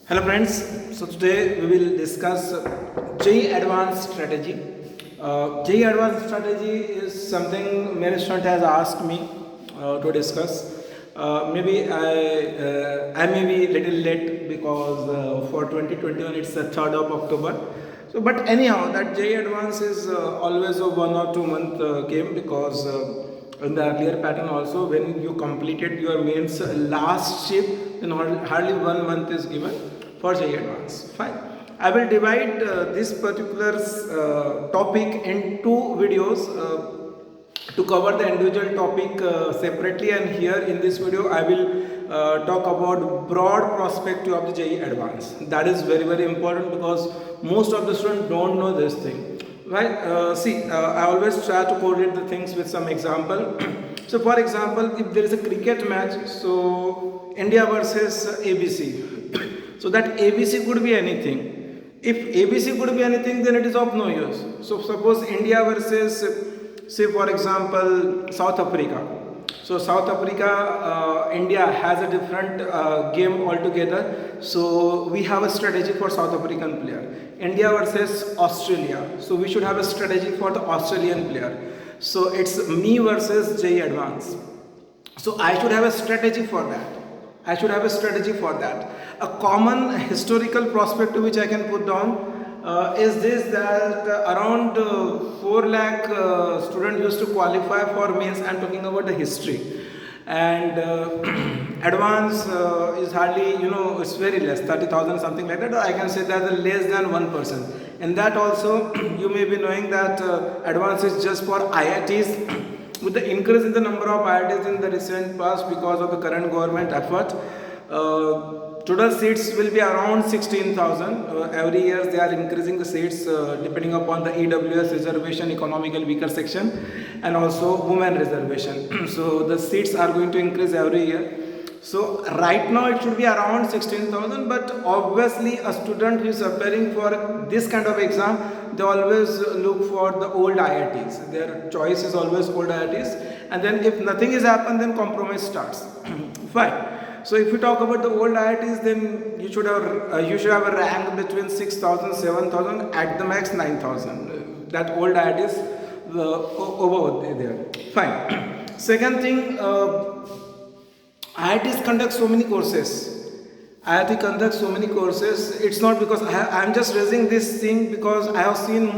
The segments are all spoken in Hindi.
Hello friends, so today we will discuss JEE Advanced Strategy. JEE Advanced Strategy is something many student has asked me to discuss. Maybe I may be little late because for 2021 it's the 3rd of October. So but anyhow that JEE Advanced is always a 1 or 2 month game because in the earlier pattern also when you completed your mains last shift then hardly 1 month is given for JEE Advanced. Fine. I will divide this particular topic in two videos to cover the individual topic separately, and here in this video I will talk about broad perspective of the JEE Advanced. That is very important because most of the students don't know this thing. Right? I always try to correlate the things with some example. So for example, if there is a cricket match, so India versus ABC. So that ABC could be anything. If ABC could be anything, then it is of no use. So suppose India versus, say for example, South Africa. So South Africa, India has a different game altogether. So we have a strategy for South African player. India versus Australia. So we should have a strategy for the Australian player. So it's me versus JEE Advanced. So I should have a strategy for that. I should have a strategy for that. A common historical perspective which I can put down is this, that around 4 lakh students used to qualify for mains. I am talking about the history, and advance is hardly, it's very less, 30,000 something like that, or I can say that less than 1%. And that also you may be knowing that advance is just for IITs. With the increase in the number of IITs in the recent past because of the current government effort, total seats will be around 16,000. Every year they are increasing the seats depending upon the EWS reservation, economically weaker section, and also women reservation. So the seats are going to increase every year. So right now it should be around 16,000, but obviously a student who is preparing for this kind of exam, they always look for the old IITs. Their choice is always old IITs, and then if nothing is happened, then compromise starts. Fine. So if you talk about the old IITs, then you should have a rank between 6,000, 7,000, at the max 9,000. That old IITs over there. Fine. Second thing. IITs conduct so many courses. IIT conducts so many courses. It's not because I am just raising this thing because I have seen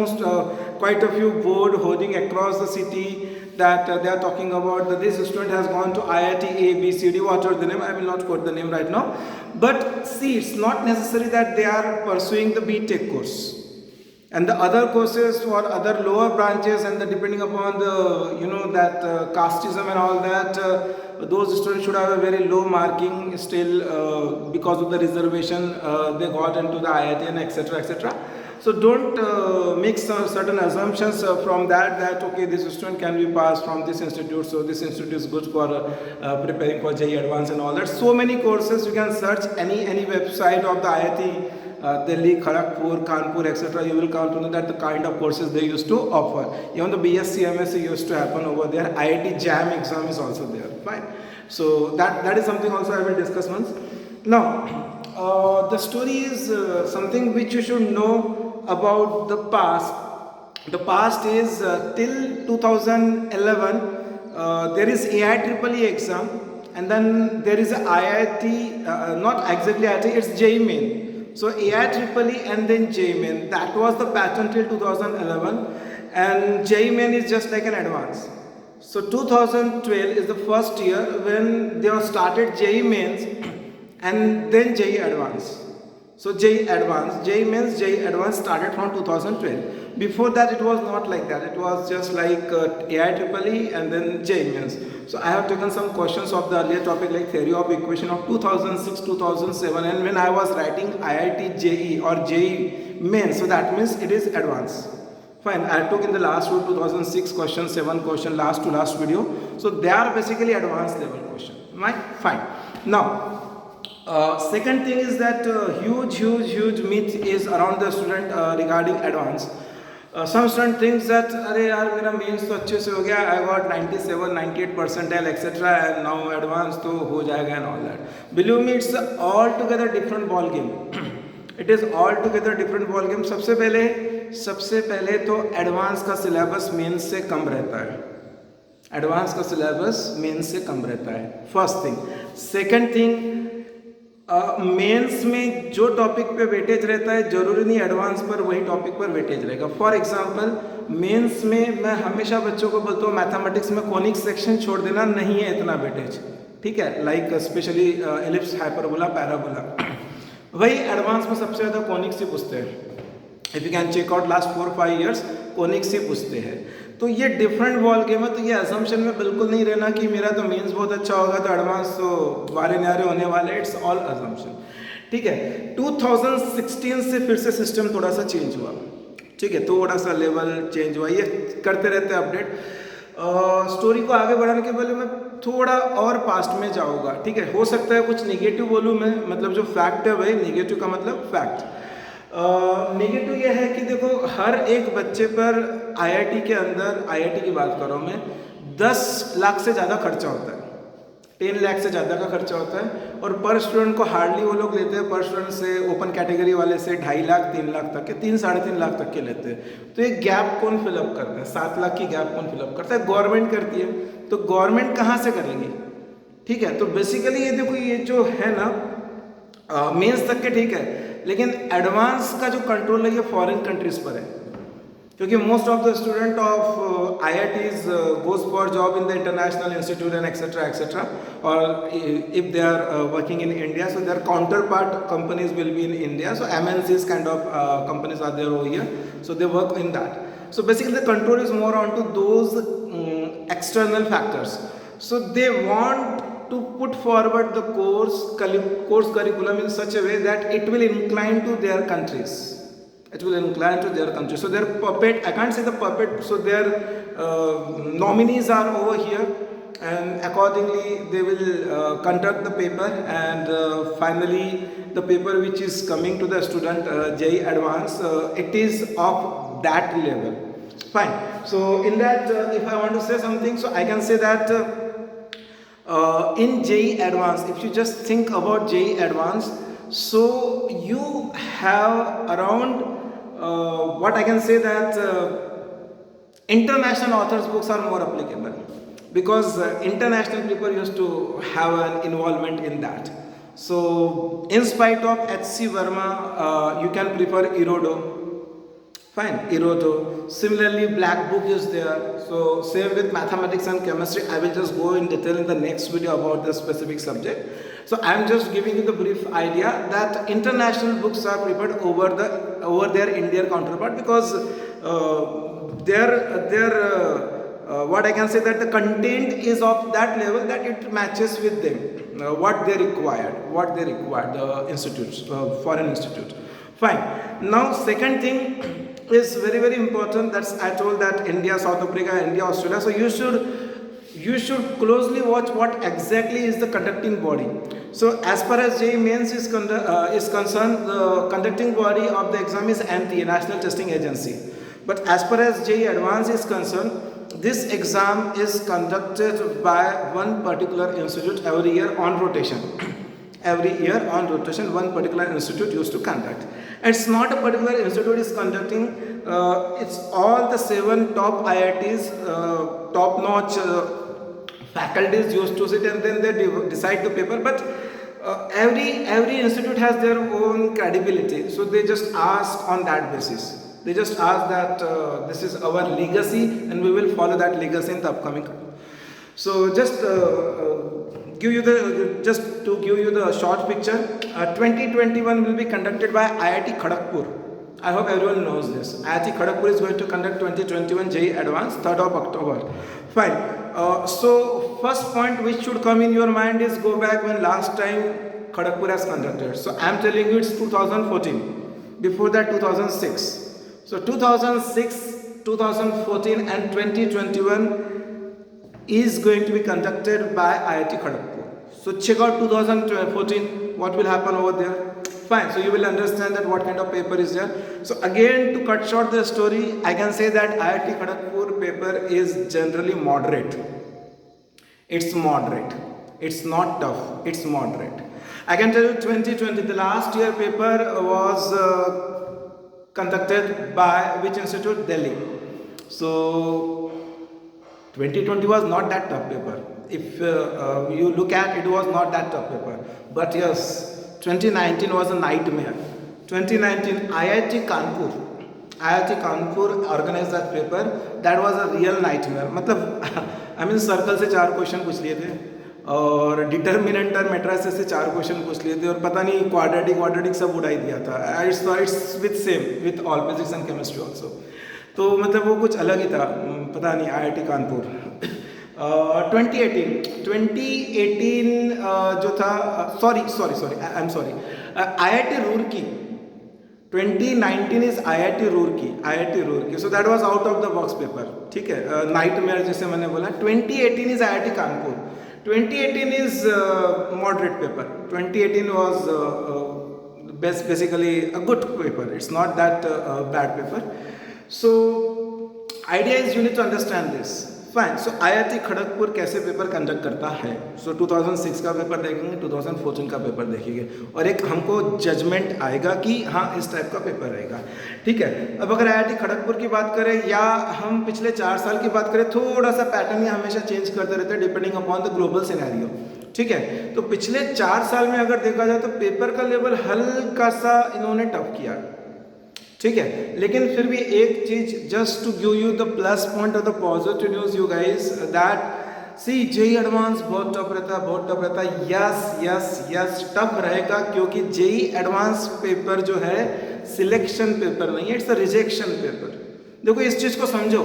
quite a few board holding across the city that they are talking about that this student has gone to IIT A, B, C, D, whatever the name. I will not quote the name right now. But see, it's not necessary that they are pursuing the BTech course. And the other courses for other lower branches, and depending upon the casteism and all that, those students should have a very low marking still because of the reservation they got into the IIT and etc. etc. So don't make some certain assumptions from that okay, this student can be passed from this institute, so this institute is good for preparing for JEE Advanced and all that. So many courses you can search any website of the IIT. Delhi, Kharagpur, Kanpur, etc. You will come to know that the kind of courses they used to offer. Even the BSc, MSc used to happen over there. IIT JAM exam is also there. Fine. So that is something also I will discuss once. Now, the story is something which you should know about the past. The past is till 2011. There is AIEEE exam, and then there is a IIT, not exactly IIT, it's JEE Main. So AIEEE and then JEE Main, that was the pattern till 2011, and JEE Main is just like an advance. So 2012 is the first year when they have started JEE Mains and then JEE Advanced. So JEE Advanced, JEE Mains, JEE Advanced started from 2012. Before that it was not like that. It was just like AIEEE and then JEE Mains. So I have taken some questions of the earlier topic like theory of equation of 2006, 2007, and when I was writing IIT JEE or JEE Mains, so that means it is advanced. Fine, I took in the last 2006 question, 7 question, last video. So they are basically advanced level question. Right? Fine. Now, second thing is that huge myth is around the student regarding advance. Some student thinks that अरे यार मेरा मेंस तो अच्छे से हो गया, I got 97 98 percentile etcetera and now advance तो हो जाएगा and all that. Believe me, it's all together different ball game. It is all together different ball game. सबसे पहले तो एडवांस का सिलेबस मेंस से कम रहता है. एडवांस का सिलेबस मेंस से कम रहता है, first thing. Second thing, Mains में जो टॉपिक पे वेटेज रहता है जरूरी नहीं एडवांस पर वही टॉपिक पर वेटेज रहेगा. फॉर एग्जांपल, मेंस में मैं हमेशा बच्चों को बोलता हूँ मैथमेटिक्स में कोनिक सेक्शन छोड़ देना, नहीं है इतना वेटेज, ठीक है, like specially ellipse, hyperbola, parabola. वही एडवांस में सबसे ज़्यादा कोनिक्स ही पूछते हैं. If you can check out last 4-5 years conics ही पूछते हैं. तो ये डिफरेंट बॉल गेम है. तो ये असम्पशन में बिल्कुल नहीं रहना कि मेरा तो मेंस बहुत अच्छा होगा तो एडवांस तो वारे न्यारे होने वाले. इट्स ऑल असम्पशन, ठीक है. 2016 से फिर से सिस्टम थोड़ा सा चेंज हुआ, ठीक है, थोड़ा सा लेवल चेंज हुआ. ये करते रहते हैं अपडेट. स्टोरी को आगे बढ़ाने के पहले मैं थोड़ा और पास्ट में जाऊँगा, ठीक है. हो सकता है कुछ निगेटिव बोलूँ मैं, मतलब जो फैक्ट है वही, निगेटिव का मतलब फैक्ट. नेगेटिव ये है कि देखो हर एक बच्चे पर आईआईटी के अंदर, आईआईटी की बात कर रहा हूँ मैं, 10 लाख से ज़्यादा खर्चा होता है. 10 लाख से ज़्यादा का खर्चा होता है. और पर स्टूडेंट को हार्डली वो लोग लेते हैं, पर स्टूडेंट से ओपन कैटेगरी वाले से 2.5 लाख 3 लाख तक के, 3-3.5 लाख तक के लेते हैं. तो ये गैप कौन फिलअप करता है? 7 लाख की गैप कौन फिलअप करता है? गवर्नमेंट करती है. तो गवर्नमेंट कहाँ से करेगी, ठीक है. तो बेसिकली ये देखो, ये जो है ना मेंस तक के, ठीक है, लेकिन एडवांस का जो कंट्रोल है ये फॉरेन कंट्रीज पर है. क्योंकि most of the student of IITs goes for job in the international institute and etcetera, और if they are working in India, so their counter part companies will be in India. So MNCs kind of companies are there over here, so they work in that. So basically the control is more on to those external factors. So they want to put forward the course curriculum in such a way that it will incline to their countries. It will incline to their countries. So their puppet, I can't say the puppet, so their nominees are over here, and accordingly they will conduct the paper, and finally the paper which is coming to the student, JEE Advanced, it is of that level. Fine. So in that, if I want to say something, so I can say that in JEE Advanced, if you just think about JEE Advanced, so you have around what I can say that international authors books are more applicable, because international people used to have an involvement in that. So in spite of H.C. Verma, you can prefer Erodo. Fine, Erodo. Similarly, Black Book is there. So same with mathematics and chemistry. I will just go in detail in the next video about the specific subject. So I am just giving you the brief idea that international books are preferred over their Indian counterpart, because what I can say that the content is of that level that it matches with them, what they required, the institutes, foreign institute. Fine. Now second thing is very very important. That's I told that India, South Africa, India, Australia. So you should closely watch what exactly is the conducting body. So as far as JEE Mains is concerned, the conducting body of the exam is NTA, National Testing Agency. But as far as JEE Advanced is concerned, this exam is conducted by one particular institute every year on rotation. Every year on rotation, one particular institute used to conduct. It's not a particular institute is conducting, it's all the 7 top IITs, top-notch faculties used to sit, and then they decide the paper. But every institute has their own credibility, so they just ask on that basis. They just ask that this is our legacy and we will follow that legacy in the upcoming. So just to give you the short picture, 2021 will be conducted by IIT Kharagpur. I hope everyone knows this. IIT Kharagpur is going to conduct 2021 JEE Advanced 3rd of October. Fine. So first point which should come in your mind is go back when last time Kharagpur has conducted. So I am telling you it's 2014. Before that 2006. So 2006, 2014 and 2021 is going to be conducted by IIT Kharagpur. So check out 2014, what will happen over there. Fine, so you will understand that what kind of paper is there. So again, to cut short the story, I can say that IIT Kharagpur paper is generally moderate. It's moderate. It's not tough. It's moderate. I can tell you 2020, the last year paper was conducted by which institute? Delhi. So 2020 was not that tough paper. If you look at it, was not that tough paper. But yes, 2019 was a nightmare. 2019 IIT Kanpur organized that paper. That was a real nightmare. मतलब सर्कल से 4 क्वेश्चन पूछ लिए थे और डिटर्मिनेंट और मैट्रिसेस से 4 क्वेश्चन पूछ लिए थे और पता नहीं क्वाड्रेटिक सब उड़ाई दिया था. It's with same with all physics and chemistry also. तो मतलब वो कुछ अलग ही था. पता नहीं IIT कानपुर. 2018 जो था, sorry I am sorry, IIT Roorkee. 2019 is IIT Roorkee. So that was out of the box paper. ठीक है, नाइटमेयर जैसे मैंने बोला. 2018 is IIT Kanpur. 2018 is moderate paper. 2018 was basically a good paper. It's not that bad paper. So idea is you need to understand this. Fine. So IIT Kharagpur कैसे पेपर कंडक्ट करता है. So 2006 का पेपर देखेंगे, 2014 का पेपर देखेंगे और एक हमको जजमेंट आएगा कि हाँ इस टाइप का पेपर रहेगा. ठीक है. अब अगर IIT खड़गपुर की बात करें या हम पिछले 4 साल की बात करें, थोड़ा सा पैटर्न ही हमेशा चेंज करते रहते हैं depending upon the global scenario. ठीक है. तो पिछले 4 साल में अगर देखा जाए तो पेपर का लेवल हल्का सा इन्होंने टफ किया. ठीक है. लेकिन फिर भी एक चीज, just to give you the plus point और the positive news you guys, that see JEE advance बहुत टफ रहता है. यस टफ रहेगा क्योंकि जेई एडवांस पेपर जो है सिलेक्शन पेपर नहीं है, इट्स अ रिजेक्शन पेपर. देखो इस चीज को समझो.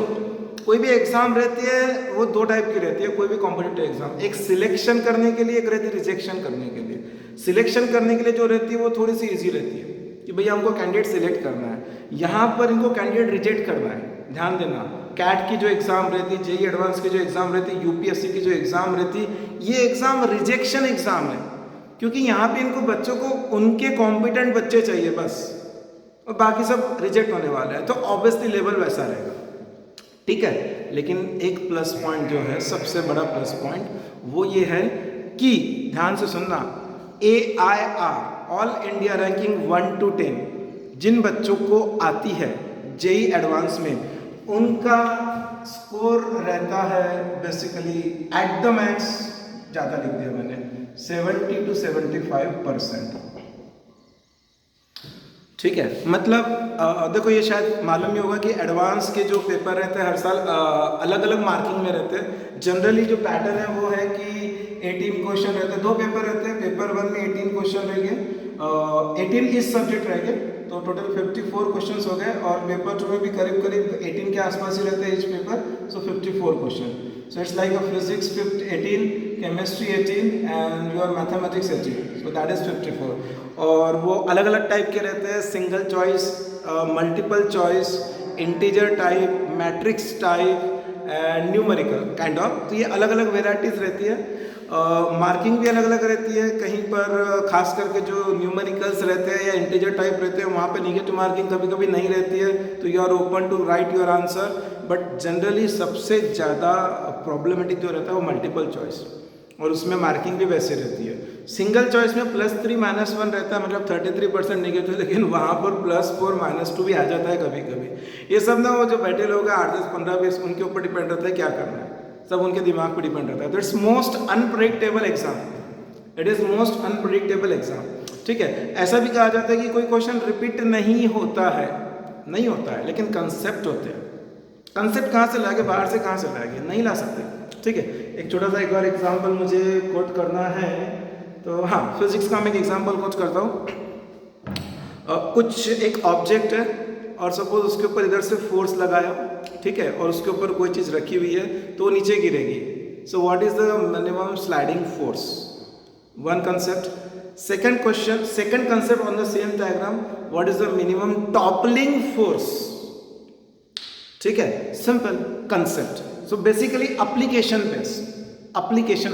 कोई भी एग्जाम रहती है वो 2 टाइप की रहती है. कोई भी कॉम्पिटिटिव एग्जाम, एक सिलेक्शन करने के लिए, एक रहती है रिजेक्शन करने के लिए. सिलेक्शन करने के लिए जो रहती है वो थोड़ी सी ईजी रहती है कि भैया हमको कैंडिडेट सिलेक्ट करना है. यहाँ पर इनको कैंडिडेट रिजेक्ट करना है. ध्यान देना, कैट की जो एग्जाम रहती है, जेई एडवांस की जो एग्जाम रहती है, यूपीएससी की जो एग्जाम रहती है, ये एग्जाम रिजेक्शन एग्जाम है. क्योंकि यहाँ पे इनको बच्चों को उनके कॉम्पिटेंट बच्चे चाहिए बस, और बाकी सब रिजेक्ट होने वाला है. तो ऑब्वियसली लेवल वैसा रहेगा. ठीक है. लेकिन एक प्लस पॉइंट जो है, सबसे बड़ा प्लस पॉइंट वो ये है कि ध्यान से सुनना, AIR all India ranking 1 to 10 जिन बच्चों को आती है जेई एडवांस में, उनका स्कोर रहता है बेसिकली एट द मैक्स, ज़्यादा लिख दिया मैंने, 70 to 75%. ठीक है. मतलब देखो ये शायद मालूम ही होगा कि एडवांस के जो पेपर रहते हैं हर साल अलग अलग मार्किंग में रहते हैं. जनरली जो पैटर्न है वो है कि 18 क्वेश्चन रहते हैं. 2 पेपर रहते हैं. पेपर 1 में 18 क्वेश्चन रहेंगे, 18 इस सब्जेक्ट रहेंगे, तो टोटल 54 क्वेश्चन हो गए. और पेपर 2 में भी करीब 18 के आसपास ही रहते हैं etch paper. So 54 question. So it's like a physics 18, chemistry 18 and your mathematics 18. So that is 54. और वो अलग अलग टाइप के रहते हैं. Single choice, multiple choice, integer type, matrix type and numerical kind of. तो ये अलग अलग वेराइटीज़ रहती है. मार्किंग भी अलग अलग रहती है. कहीं पर खास करके जो न्यूमेरिकल्स रहते हैं या इंटीजर टाइप रहते हैं वहाँ पे निगेटिव मार्किंग कभी कभी नहीं रहती है, तो you are open to write your answer. But generally सबसे ज़्यादा प्रॉब्लमेटिक जो रहता है वो मल्टीपल चॉइस, और उसमें मार्किंग भी वैसे रहती है. सिंगल चॉइस में +3 -1 रहता है, मतलब 33% नेगेटिव. लेकिन वहाँ पर +4 -2 भी आ जाता है कभी कभी. ये सब ना वो जो बैठे लोग हैं 8, 10, 15, 20 उनके ऊपर डिपेंड रहता है क्या करना है. सब उनके दिमाग पर डिपेंड रहता है. तो it's most unpredictable exam. It is most unpredictable exam. ठीक है. ऐसा भी कहा जाता है कि कोई क्वेश्चन रिपीट नहीं होता है, लेकिन कंसेप्ट होते हैं. कंसेप्ट कहाँ से लाएंगे, बाहर से कहाँ से लाएंगे, नहीं ला सकते. ठीक है. एक छोटा सा एक और एग्जाम्पल मुझे कोट करना है. तो हाँ, फिजिक्स का मैं एक एग्जाम्पल कोट करता हूँ. कुछ एक ऑब्जेक्ट है और सपोज उसके ऊपर इधर से फोर्स लगाया, ठीक है, और उसके ऊपर कोई चीज़ रखी हुई है तो नीचे गिरेगी. So what is the minimum sliding force? One concept. Second question, second concept on the same diagram, what is the minimum toppling force? ठीक है, simple concept. So basically application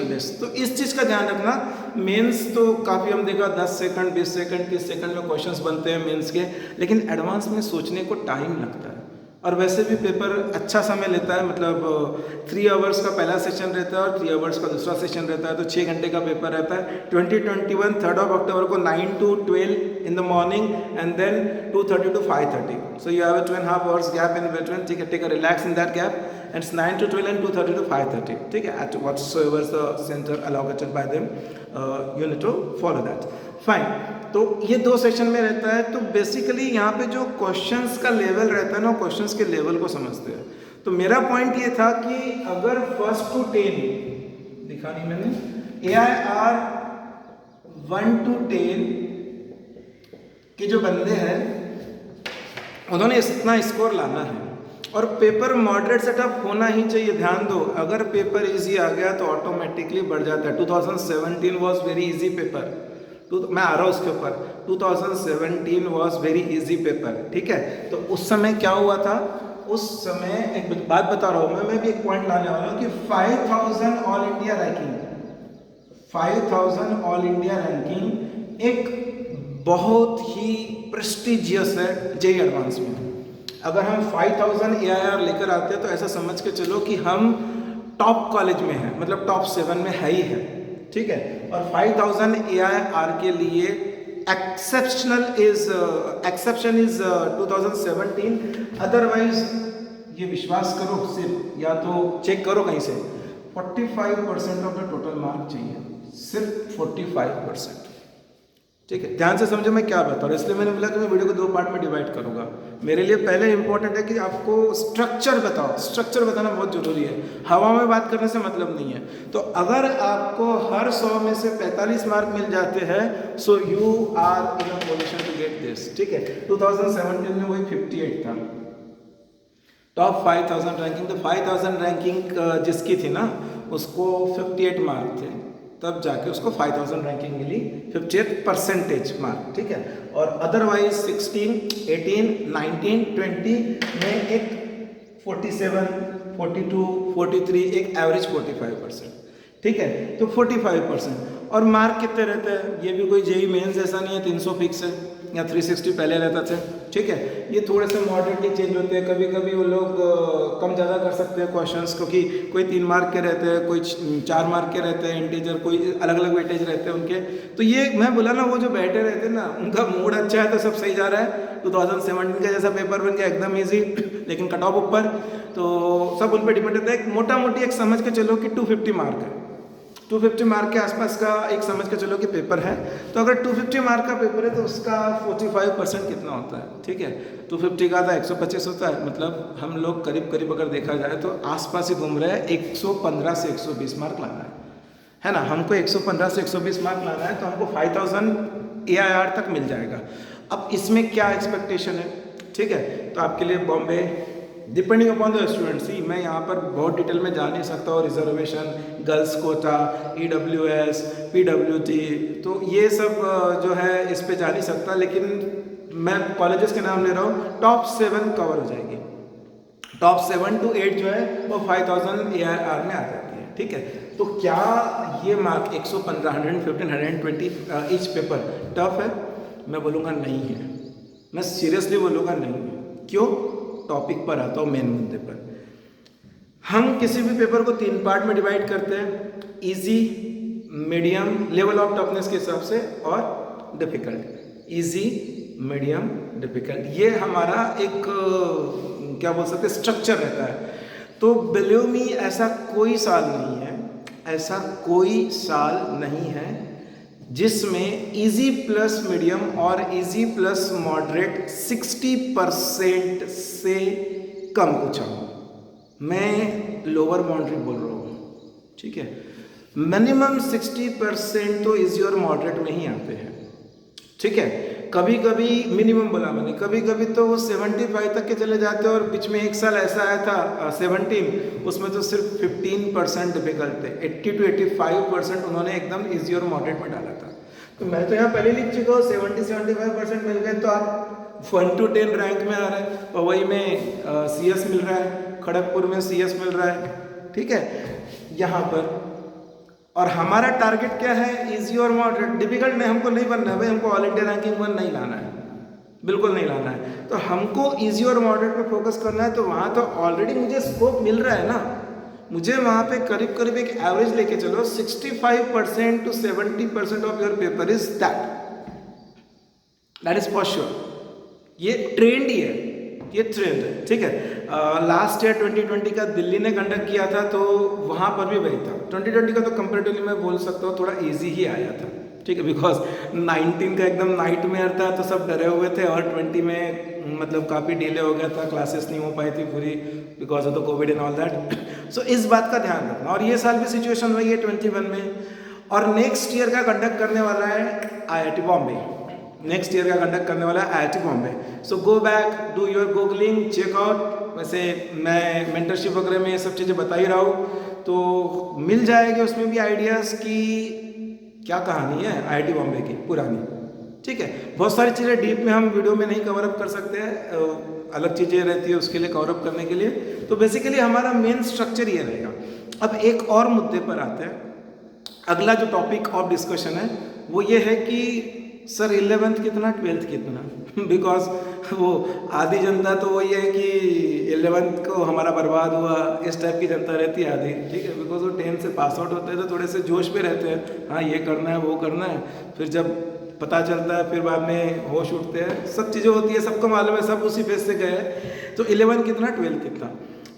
based. तो इस चीज़ का ध्यान रखना. मेंस तो काफ़ी हम देखा 10 सेकंड 20 सेकंड 30 सेकंड में क्वेश्चंस बनते हैं मेंस के, लेकिन एडवांस में सोचने को टाइम लगता है और वैसे भी पेपर अच्छा समय लेता है, मतलब 3 आवर्स का पहला सेशन रहता है और 3 आवर्स का दूसरा सेशन रहता है, तो 6 घंटे का पेपर रहता है। 2021 3rd of October को 9 to 12 in the morning and then 2:30 to 5:30. So you have a 2.5 hours gap in between. ठीक है, take a relax in that gap and it's 9 to 12 and 2:30 to 5:30. ठीक है, at whatsoever the center allocated by them, you need to follow that. Fine. तो ये 2 सेशन में रहता है। तो बेसिकली यहाँ पे जो क्वेश्चंस का लेवल रहता है ना, क्वेश्चंस के लेवल को समझते हैं। तो मेरा पॉइंट ये था कि अगर 1 to 10 दिखा नहीं मैंने, AIR 1 to 10 के जो बंदे हैं उन्होंने इतना स्कोर लाना है और पेपर मॉडरेट सेटअप होना ही चाहिए। ध्यान दो, अगर पेपर इजी आ गया तो ऑटोमेटिकली बढ़ जाता है। 2017 वॉज वेरी इजी पेपर, मैं आ रहा हूँ उसके ऊपर। 2017 वॉज वेरी इजी पेपर, ठीक है। तो उस समय क्या हुआ था, उस समय एक बात बता रहा हूँ मैं भी एक पॉइंट लाने वाला हूँ कि 5000 all India ranking, 5000 all India ranking एक बहुत ही प्रेस्टिजियस है जेईई एडवांस में। अगर हम 5000 AIR लेकर आते हैं तो ऐसा समझ के चलो कि हम टॉप कॉलेज में हैं, मतलब टॉप 7 में है ही है, ठीक है। और 5000 AIR के लिए एक्सेप्शन इज 2017, अदरवाइज ये विश्वास करो सिर्फ, या तो चेक करो कहीं से, 45% ऑफ द टोटल मार्क चाहिए, सिर्फ 45%, ठीक है। ध्यान से समझो मैं क्या बता रहा हूँ, इसलिए मैंने बोला कि मैं वीडियो को 2 पार्ट में डिवाइड करूंगा। मेरे लिए पहले इंपॉर्टेंट है कि आपको स्ट्रक्चर बताओ, स्ट्रक्चर बताना बहुत जरूरी है, हवा में बात करने से मतलब नहीं है। तो अगर आपको हर 100 में से 45 मार्क मिल जाते हैं, so you are in a position to get this, ठीक है। 2017 में वही 58 था, टॉप 5000 रैंकिंग। तो 5000 रैंकिंग जिसकी थी ना, उसको 58 मार्क थे, तब जाके उसको 5000 रैंकिंग मिली, 58% मार्क, ठीक है। और अदरवाइज 16, 18, 19, 20 में एक 47, 42, 43, एक एवरेज 45%, ठीक है। तो 45% और मार्क कितने रहते हैं, ये भी कोई जेईई मेंस ऐसा नहीं है 300 फिक्स है या 360 पहले रहता था, ठीक है। ये थोड़े से मॉडरेटली चेंज होते हैं, कभी कभी वो लोग कम ज़्यादा कर सकते हैं क्वेश्चंस, क्योंकि कोई 3 मार्क के रहते हैं, कोई 4 मार्क के रहते हैं इंटीजर, कोई अलग अलग वेटेज रहते हैं उनके। तो ये मैं बोला ना, वो जो बैठे रहते हैं ना, उनका मूड अच्छा है तो सब सही जा रहा है। 2017 का जैसा पेपर बन गया एकदम ईजी, लेकिन कट ऑफ ऊपर, तो सब उन पर डिपेंड रहता है। मोटा मोटी एक समझ के चलो कि 250 मार्क है, 250 मार्क के आसपास का एक समझ के चलो कि पेपर है। तो अगर 250 मार्क का पेपर है तो उसका 45% कितना होता है, ठीक है। 250 का था 125 होता है, मतलब हम लोग करीब करीब अगर देखा जाए तो आसपास ही घूम रहे हैं। 115 से 120 मार्क लाना है ना, हमको 115 से 120 मार्क लाना है, तो हमको 5000 AIR तक मिल जाएगा। अब इसमें क्या एक्सपेक्टेशन है, ठीक है। तो आपके लिए Bombay, depending upon the student, see मैं यहाँ पर बहुत डिटेल में जा नहीं सकता, और reservation, girls quota, EWS, PWT, तो ये सब जो है इस पे जा नहीं सकता, लेकिन मैं कॉलेजेस के नाम ले रहा हूँ। टॉप 7 कवर हो जाएगी, टॉप 7 to 8 जो है वो 5000 AIR में आ जाती है, ठीक है। तो क्या ये मार्क 115, 115, 120 ईच पेपर टफ है? मैं बोलूँगा नहीं है, मैं सीरियसली बोलूँगा नहीं है। क्यों? टॉपिक पर आता हूँ, मेन मुद्दे पर। हम किसी भी पेपर को 3 पार्ट में डिवाइड करते हैं, easy, medium, level of toughness के हिसाब से, और डिफिकल्ट। इजी, मीडियम, डिफिकल्ट, ये हमारा एक क्या बोल सकते हैं स्ट्रक्चर रहता है। तो बिलीव मी, ऐसा कोई साल नहीं है, ऐसा कोई साल नहीं है जिसमें इजी प्लस मीडियम और इजी प्लस मॉडरेट 60% से कम पूछा हो। मैं लोअर बाउंड्री बोल रहा हूँ, ठीक है। मिनिमम 60% तो इजी और मॉडरेट में ही आते हैं, ठीक है। कभी कभी मिनिमम बोला मैंने, कभी कभी तो वो 75 तक के चले जाते हैं, और बीच में एक साल ऐसा आया था 17, उसमें तो सिर्फ 15% डिफिकल्ट थे, 80 to 85% उन्होंने एकदम इजी और मॉडरेट में डाला था। तो मैं तो यहाँ पहले लिख चुका हूँ, 70-75% मिल गए, तो आप 1 to 10 रैंक में आ रहे हैं। पवई में CS मिल रहा है, खड़गपुर में CS मिल रहा है, ठीक है, यहाँ पर। और हमारा टारगेट क्या है, इजी और मॉडरेट। डिफिकल्ट में हमको नहीं बनना है भाई, हमको ऑल इंडिया रैंकिंग 1 नहीं लाना है, बिल्कुल नहीं लाना है। तो हमको इजी और मॉडरेट पे फोकस करना है। तो वहाँ तो ऑलरेडी मुझे स्कोप मिल रहा है ना, मुझे वहाँ पे करीब करीब एक एवरेज लेके चलो, 65% to 70% of your paper is that is for sure. ये ट्रेंड ही है, ये ट्रेंड है, ठीक है। लास्ट ईयर 2020 का दिल्ली ने कंडक्ट किया था, तो वहाँ पर भी वही था। 2020 का तो कंपेरेटिवली मैं बोल सकता हूँ थोड़ा इजी ही आया था, ठीक है, बिकॉज 19 का एकदम नाइटमेयर था, तो सब डरे हुए थे, और 20 में मतलब काफ़ी डिले हो गया था, क्लासेस नहीं हो पाई थी पूरी because of the covid and all that. So इस बात का ध्यान रखना। और ये साल भी सिचुएशन वही है 21 में, और नेक्स्ट ईयर का कंडक्ट करने वाला है IIT बॉम्बे, नेक्स्ट ईयर का कंडक्ट करने वाला है IIT Bombay. So go back, do your googling, check out. वैसे मैं मेंटरशिप वगैरह में ये सब चीज़ें बता ही रहा हूँ, तो मिल जाएगी उसमें भी आइडियाज़ की क्या कहानी है IIT बॉम्बे की पुरानी, ठीक है। बहुत सारी चीज़ें डीप में हम वीडियो में नहीं कवर अप कर सकते हैं, अलग चीज़ें रहती है उसके लिए कवर अप करने के लिए। तो बेसिकली हमारा मेन स्ट्रक्चर ये रहेगा। अब एक और मुद्दे पर आते हैं। अगला जो टॉपिक ऑफ डिस्कशन है वो ये है कि सर 11th कितना 12th कितना बिकॉज वो आधी जनता तो वही है कि 11th को हमारा बर्बाद हुआ, इस टाइप की जनता रहती है आधी, ठीक है। बिकॉज वो 10 से पास आउट होते हैं तो थोड़े से जोश पे रहते हैं, हाँ ये करना है वो करना है, फिर जब पता चलता है फिर बाद में होश उठते हैं, सब चीज़ें होती है, सबको मालूम है, सब उसी फेज से गए। तो 11 कितना 12 कितना।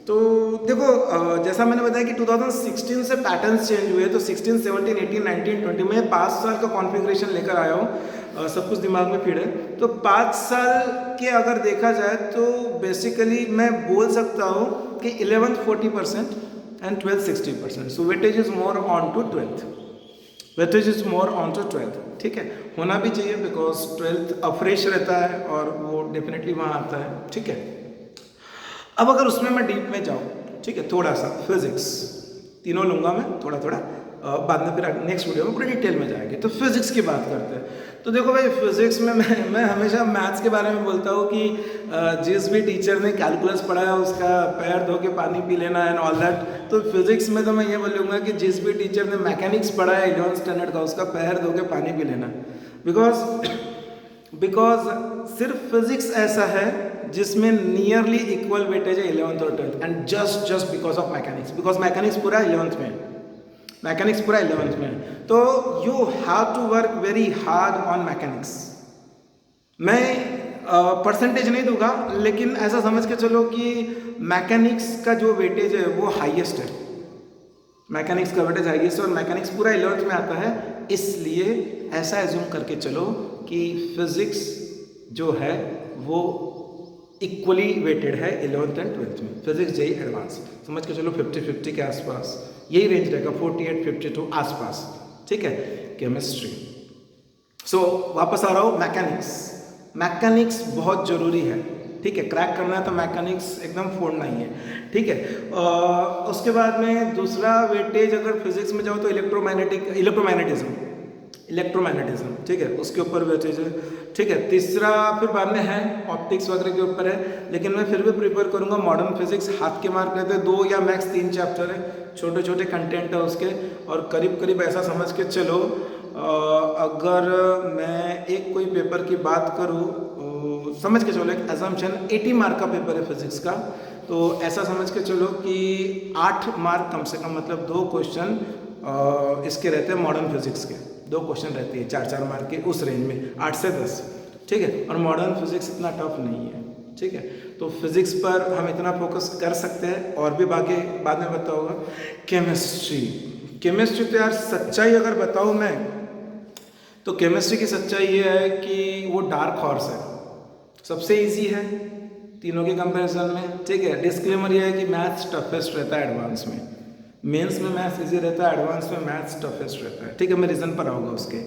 तो देखो जैसा मैंने बताया कि 2016 से पैटर्न्स चेंज हुए, तो 16, 17, 18, 19, 20 में 5 साल का कॉन्फ़िगरेशन लेकर आया हूँ, सब कुछ दिमाग में फिट है। तो 5 साल के अगर देखा जाए तो बेसिकली मैं बोल सकता हूँ कि 11th 40% and 12th 60%। So weightage is more on to 12th, weightage is more on to 12th, ठीक है। होना भी चाहिए बिकॉज 12th अफ्रेश रहता है और वो डेफिनेटली वहाँ आता है, ठीक है। अब अगर उसमें मैं डीप में जाऊँ, ठीक है, थोड़ा सा फिजिक्स, तीनों लूँगा मैं थोड़ा थोड़ा, बाद में फिर नेक्स्ट वीडियो में पूरी डिटेल में जाएंगे। तो फिजिक्स की बात करते हैं। तो देखो भाई फिजिक्स में मैं हमेशा मैथ्स के बारे में बोलता हूँ कि जिस भी टीचर ने कैलकुलस पढ़ाया उसका पैर धो के पानी पी लेना एंड ऑल दैट। तो फिजिक्स में तो मैं ये बोलूँगा कि जिस भी टीचर ने मैकेनिक्स पढ़ाया 11th स्टैंडर्ड का उसका पैर धो के पानी पी लेना, बिकॉज सिर्फ फिजिक्स ऐसा है जिसमें नियरली इक्वल वेटेज है 11th और 12th and just because of mechanics, because mechanics पूरा 11th में है, मैकेनिक्स पूरा 11th में है। तो you have to work very hard on mechanics. मैं परसेंटेज नहीं दूंगा, लेकिन ऐसा समझ के चलो कि मैकेनिक्स का जो वेटेज है वो हाईएस्ट है, मैकेनिक्स का वेटेज हाईएस्ट, और मैकेनिक्स पूरा 11th में आता है। इसलिए ऐसा एज्यूम करके चलो कि फिजिक्स जो है वो इक्वली वेटेड है 11th एंड 12th में। फिजिक्स जेई एडवांस समझ के चलो 50-50 के आसपास, यही रेंज रहेगा, 48-52 आसपास, ठीक है। केमिस्ट्री, सो वापस आ रहा हूँ मैकेनिक्स। मैकेनिक्स बहुत ज़रूरी है, ठीक है, क्रैक करना है तो मैकेनिक्स एकदम फोड़ना ही है, ठीक है। उसके बाद में दूसरा वेटेज अगर फिजिक्स में जाओ तो इलेक्ट्रोमैग्नेटिज्म, ठीक है, उसके ऊपर वेटेज है, ठीक है। तीसरा फिर बाद में है ऑप्टिक्स वगैरह के ऊपर है, लेकिन मैं फिर भी प्रीफर करूँगा मॉडर्न फिजिक्स। हाथ के मार्क रहते हैं 2 या मैक्स 3 चैप्टर है, छोटे छोटे कंटेंट है उसके, और करीब करीब ऐसा समझ के चलो अगर मैं एक कोई पेपर की बात करूँ, समझ के चलो एक एजम्पशन 80 मार्क का पेपर है फिजिक्स का, तो ऐसा समझ के चलो कि 8 मार्क कम से कम, मतलब 2 क्वेश्चन इसके रहते हैं मॉडर्न फिजिक्स के, 2 क्वेश्चन रहती है 4-4 मार्क के उस रेंज में, 8 से 10, ठीक है। और मॉडर्न फिजिक्स इतना टफ नहीं है, ठीक है। तो फिजिक्स पर हम इतना फोकस कर सकते हैं, और भी बाकी बाद में बताऊंगा। केमिस्ट्री तो यार सच्चाई अगर बताऊं मैं, तो केमिस्ट्री की सच्चाई ये है कि वो डार्क हॉर्स है, सबसे इजी है तीनों के कंपैरिजन में, ठीक है। डिस्क्लेमर ये है कि मैथ्स टफेस्ट रहता है एडवांस में, मेंस में मैथ्स इजी रहता है, एडवांस में मैथ्स टफेस्ट रहता है, ठीक है। मैं रीज़न पर आऊँगा उसके।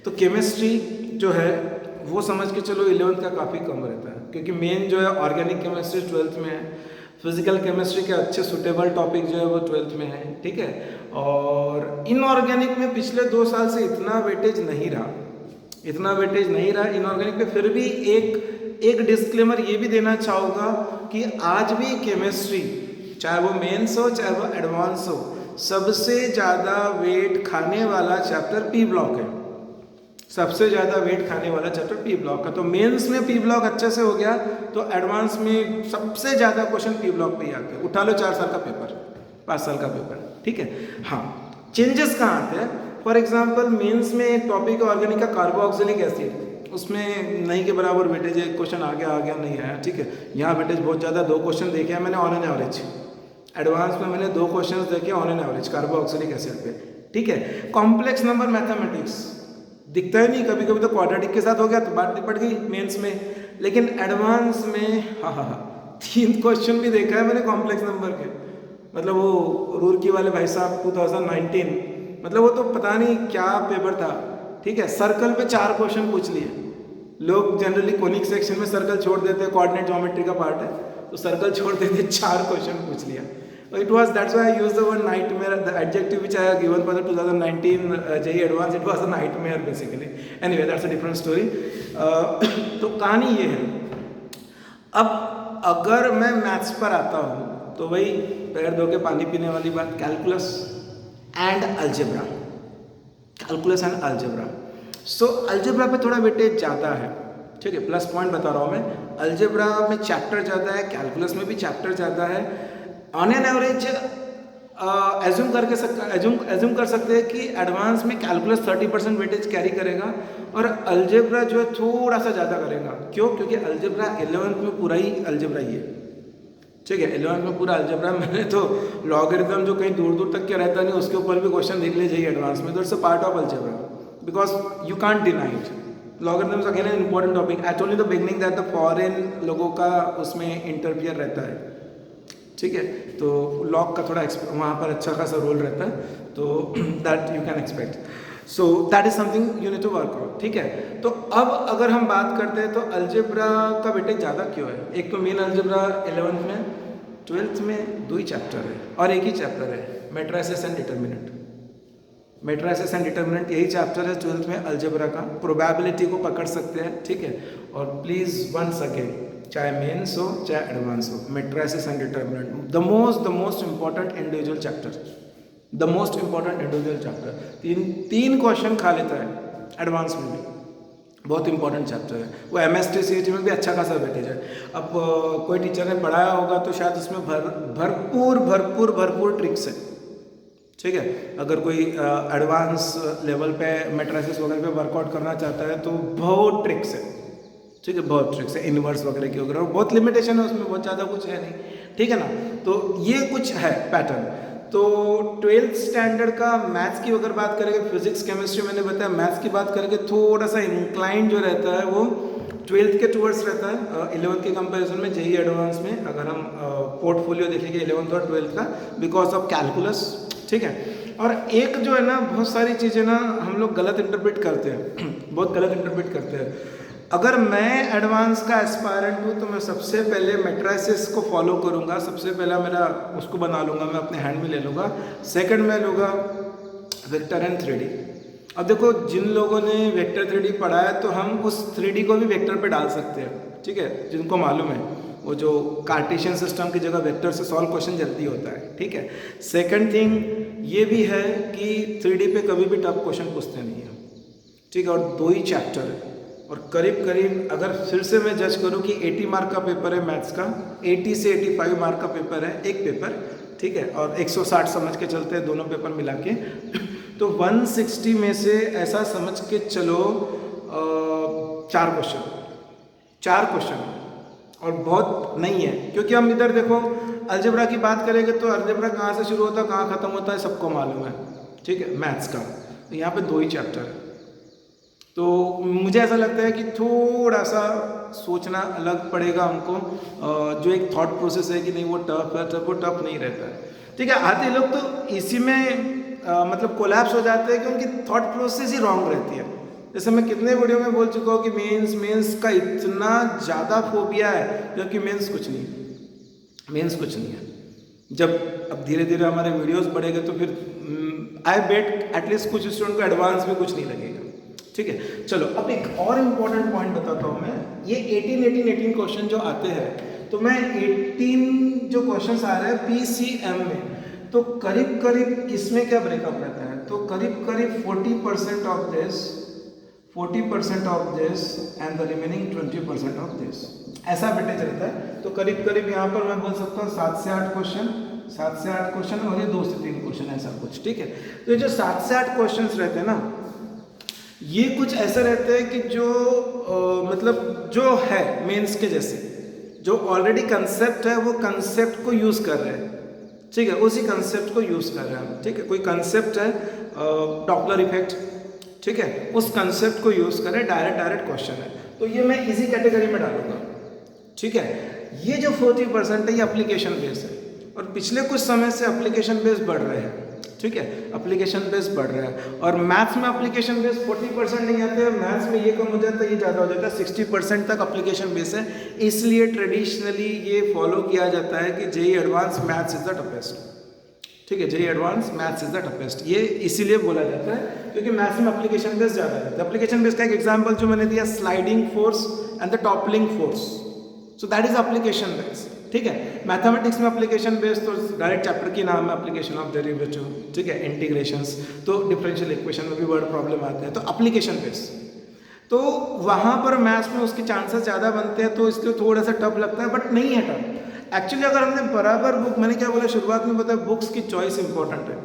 तो केमिस्ट्री जो है वो समझ के चलो 11th का काफ़ी कम रहता है, क्योंकि मेन जो है ऑर्गेनिक केमिस्ट्री 12th में है, फिजिकल केमिस्ट्री के अच्छे सुटेबल टॉपिक जो है वो 12th में है, ठीक है। और इनऑर्गेनिक में पिछले 2 साल से इतना वेटेज नहीं रहा इनऑर्गेनिक पे। फिर भी एक डिस्क्लेमर ये भी देना चाहूँगा कि आज भी केमिस्ट्री, चाहे वो मेंस हो चाहे वो एडवांस हो, सबसे ज़्यादा वेट खाने वाला चैप्टर पी ब्लॉक है। सबसे ज़्यादा वेट खाने वाला चैप्टर पी ब्लॉक का। तो मेंस में पी ब्लॉक अच्छे से हो गया तो एडवांस में सबसे ज़्यादा क्वेश्चन पी ब्लॉक पे ही आते हैं। उठा लो 4 साल का पेपर, 5 साल का पेपर, ठीक है। हाँ, चेंजेस कहाँ आते हैं? फॉर एग्जाम्पल मेंस में एक टॉपिक है ऑर्गेनिक का कार्बोक्सिलिक एसिड, उसमें नहीं के बराबर वेटेज है, क्वेश्चन आ गया नहीं आया, ठीक है। यहाँ वेटेज बहुत ज़्यादा, 2 क्वेश्चन देखे हैं मैंने ऑन एन एवरेज। एडवांस में मैंने 2 क्वेश्चन देखे on an average carboxylic acid पे, ठीक है। कॉम्प्लेक्स नंबर मैथमेटिक्स दिखता ही नहीं, कभी कभी तो क्वाड्रेटिक के साथ हो गया तो बात निपट गई मेंस में। लेकिन एडवांस में हाँ 3 क्वेश्चन भी देखा है मैंने कॉम्प्लेक्स नंबर के। मतलब वो रुड़की वाले भाई साहब 2019, मतलब वो तो पता नहीं क्या पेपर था, ठीक है। सर्कल पे 4 क्वेश्चन पूछ लिए। लोग जनरली कोनिक सेक्शन में सर्कल छोड़ देते हैं, कोऑर्डिनेट ज्योमेट्री का पार्ट है तो सर्कल छोड़ देते, 4 क्वेश्चन पूछ लिया। It was, that's why I used the word nightmare, the adjective which I have given for the 2019 JEE Advanced, it was a nightmare basically. Anyway, that's a different story. तो कहानी ये है। अब अगर मैं मैथ्स पर आता हूँ तो वही पैर धो के पानी पीने वाली बात, calculus and algebra, calculus and algebra. So algebra पे थोड़ा वेटेज ज़्यादा है, ठीक है। प्लस पॉइंट बता रहा हूँ मैं, अलजेब्रा में चैप्टर ज़्यादा है, कैलकुलस में भी चैप्टर ज़्यादा है। ऑन एन एवरेज एज्यूम कर सकते हैं कि एडवांस में कैलकुलस 30% वेटेज कैरी करेगा और अलजेब्रा जो है थोड़ा सा ज़्यादा करेगा। क्यों? क्योंकि अलजेब्रा 11th में पूरा ही अलजेब्रा ही है, ठीक है। 11th में पूरा अलजेब्रा, मैंने तो लॉगरिथम जो कहीं दूर दूर तक के रहता नहीं उसके ऊपर भी क्वेश्चन देख ले जाइए एडवांस में, तो it's a part of algebra because you can't deny it. Logarithms again an important topic. I told in the beginning that the foreign लोगों का उसमें इंटरफियर रहता है, ठीक है। तो लॉग का थोड़ा वहाँ पर अच्छा खासा रोल रहता है, तो that you can expect. So that is something you need to work out, ठीक है। तो अब अगर हम बात करते हैं तो अलजेब्रा का वेटेज ज़्यादा क्यों है? एक तो मेन अलजेब्रा 11th में, 12th में 2 ही चैप्टर है और एक ही चैप्टर है matrices and determinant. Matrices and determinant यही चैप्टर है 12th में अलजेब्रा का। प्रोबेबिलिटी को पकड़ सकते हैं, ठीक है। और प्लीज़ वंस अगेन, चाहे मेंस हो चाहे एडवांस हो, matrices and determinant the most important individual chapter, the most important individual chapter. तीन क्वेश्चन खा लेता है एडवांस में भी, बहुत इंपॉर्टेंट चैप्टर है वो। MST CHT में भी अच्छा खासा वेटेज है। अब कोई टीचर ने पढ़ाया होगा तो शायद उसमें भरपूर ट्रिक्स है, ठीक है। अगर कोई एडवांस लेवल पे मैट्रिसेस वगैरह पे वर्कआउट करना चाहता है तो बहुत ट्रिक्स है, ठीक है, बहुत ट्रिक्स है। इनवर्स वगैरह की वगैरह बहुत लिमिटेशन है उसमें, बहुत ज़्यादा कुछ है नहीं, ठीक है ना। तो ये कुछ है पैटर्न। तो 12th स्टैंडर्ड का मैथ्स की अगर बात करेंगे, फिजिक्स केमिस्ट्री मैंने बताया, मैथ्स की बात करेंगे थोड़ा सा इंक्लाइन जो रहता है वो 12th के टूवर्ड्स रहता है 11th के कंपैरिजन में। JEE एडवांस में अगर हम पोर्टफोलियो देखेंगे 11th और 12th का, बिकॉज ऑफ कैलकुलस, ठीक है। और एक जो है ना, बहुत सारी चीज़ें ना हम लोग गलत इंटरप्रेट करते हैं बहुत गलत इंटरप्रेट करते हैं। अगर मैं एडवांस का एस्पायरेंट हूँ तो मैं सबसे पहले मैट्रिसेस को फॉलो करूँगा, सबसे पहला मेरा उसको बना लूँगा, मैं अपने हैंड में ले लूँगा। सेकंड में लूँगा वेक्टर एंड 3D। अब देखो, जिन लोगों ने वेक्टर 3D पढ़ा है तो हम उस 3D को भी वेक्टर पे डाल सकते हैं, ठीक है। जिनको मालूम है वो जो कार्टेशियन सिस्टम की जगह वेक्टर से सॉल्व क्वेश्चन जल्दी होता है, ठीक है। सेकंड थिंग ये भी है कि 3D पे कभी भी टफ क्वेश्चन पूछते नहीं है, ठीक है। और 2 ही चैप्टर है और करीब अगर फिर से मैं जज करूं कि 80 मार्क का पेपर है मैथ्स का, 80 से 85 मार्क का पेपर है एक पेपर, ठीक है। और 160 समझ के चलते हैं दोनों पेपर मिला के तो 160 में से ऐसा समझ के चलो 4 क्वेश्चन और बहुत नहीं है। क्योंकि हम इधर देखो अलजेब्रा की बात करेंगे तो अलजेब्रा कहाँ से शुरू होता है कहाँ ख़त्म होता है सबको मालूम है, ठीक है, मैथ्स का। तो यहाँ पे 2 ही चैप्टर है। तो मुझे ऐसा लगता है कि थोड़ा सा सोचना अलग पड़ेगा हमको। जो एक थॉट प्रोसेस है कि नहीं वो टफ है, वो टफ नहीं रहता है, ठीक है। आधे लोग तो इसी में मतलब कोलैप्स हो जाते हैं कि उनकी थॉट प्रोसेस ही रॉन्ग रहती है। जैसे मैं कितने वीडियो में बोल चुका हूँ कि मेंस का इतना ज़्यादा फोबिया है, जबकि मेंस कुछ नहीं है। जब अब धीरे धीरे हमारे वीडियोस बढ़ेंगे तो फिर आई बेट एटलीस्ट कुछ स्टूडेंट को एडवांस में कुछ नहीं लगेगा, ठीक है। चलो अब एक और इम्पोर्टेंट पॉइंट बताता हूँ मैं। ये 18 क्वेश्चन जो आते हैं, तो मैं 18 जो क्वेश्चन आ रहे हैं PCM में, तो करीब करीब इसमें क्या ब्रेकअप रहता है, तो करीब करीब 40% of this, 40% of this and the remaining 20% of this, ऐसा वेटेज रहता है। तो करीब करीब यहाँ पर मैं बोल सकता हूँ 7 से 8 क्वेश्चन, 7 से 8 क्वेश्चन और ये 2 से 3 क्वेश्चन, ऐसा कुछ, ठीक है। तो ये जो 7 से 8 क्वेश्चन रहते हैं ना, ये कुछ ऐसे रहते हैं कि जो मतलब जो है मेंस के जैसे, जो ऑलरेडी कंसेप्ट है वो कंसेप्ट को यूज़ कर रहे हैं, ठीक है, उसी कंसेप्ट को यूज़ कर रहे हैं हम, ठीक है। कोई कंसेप्ट है डॉपलर इफेक्ट, ठीक है, उस कंसेप्ट को यूज़ करें, डायरेक्ट क्वेश्चन है, तो ये मैं इसी कैटेगरी में डालूंगा, ठीक है। ये जो 40% है ये एप्लीकेशन बेस है, और पिछले कुछ समय से एप्लीकेशन बेस बढ़ रहे हैं, ठीक है, एप्लीकेशन बेस बढ़ रहा है। और मैथ्स में एप्लीकेशन बेस 40% नहीं आते हैं, मैथ्स में ये कम हो जाता है, ये ज़्यादा हो जाता है, 60% तक एप्लीकेशन बेस है। इसलिए ट्रेडिशनली ये फॉलो किया जाता है कि JEE advance maths is the toughest, ठीक है, JEE advance maths is the toughest, ये इसीलिए बोला जाता है क्योंकि मैथ्स में एप्लीकेशन बेस ज़्यादा है। एप्लीकेशन बेस का एक एग्जाम्पल जो मैंने दिया, sliding force and the toppling force, so that is application base, ठीक है। मैथमेटिक्स में एप्लीकेशन बेस तो डायरेक्ट चैप्टर की नाम है एप्लीकेशन ऑफ डेरिवेटिव, ठीक है, इंटीग्रेशंस, तो डिफरेंशियल इक्वेशन में भी वर्ड प्रॉब्लम आते हैं, तो एप्लीकेशन बेस, तो वहाँ पर मैथ्स में उसके चांसेस ज़्यादा बनते हैं, तो इसलिए थोड़ा सा टफ लगता है, बट नहीं है टफ एक्चुअली। अगर हमने बराबर बुक, मैंने क्या बोला शुरुआत में बताया, बुक्स की चॉइस इंपॉर्टेंट है,